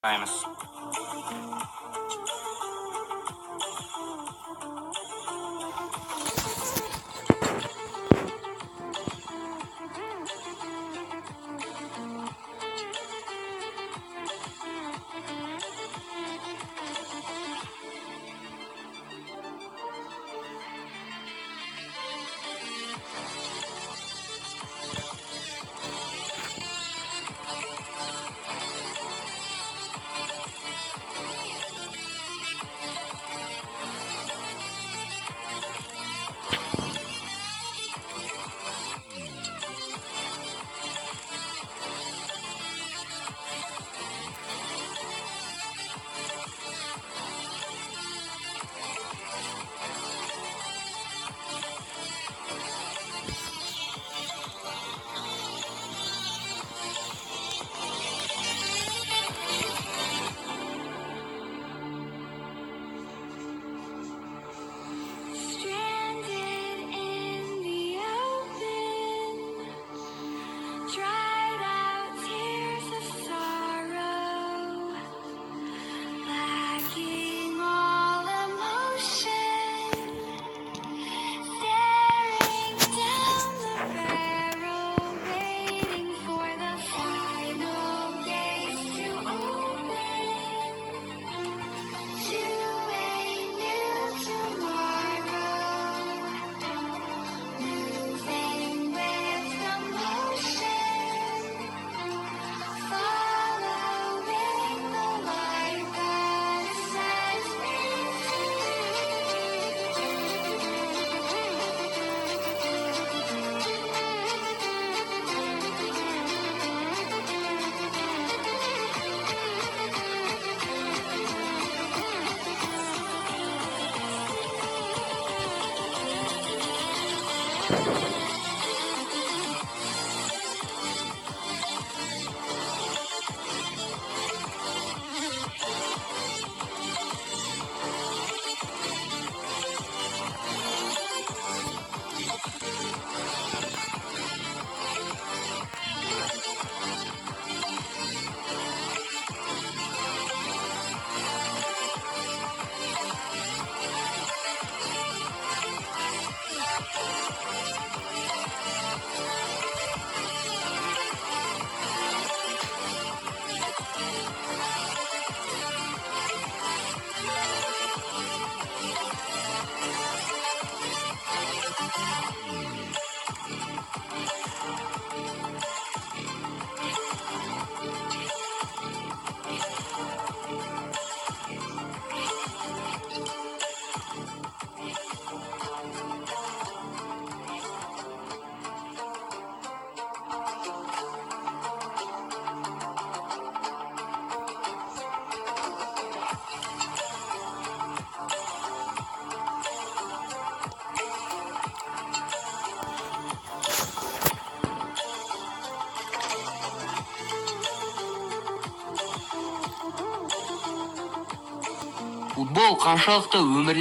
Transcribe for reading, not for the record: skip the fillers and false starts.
Ayımız. Dried out tears of sorrow, lacking all emotion, staring down the barrel, waiting for the final gates to open to a new tomorrow, moving with the motion. Following the light that sets me Футбол қаншалықты өмірлер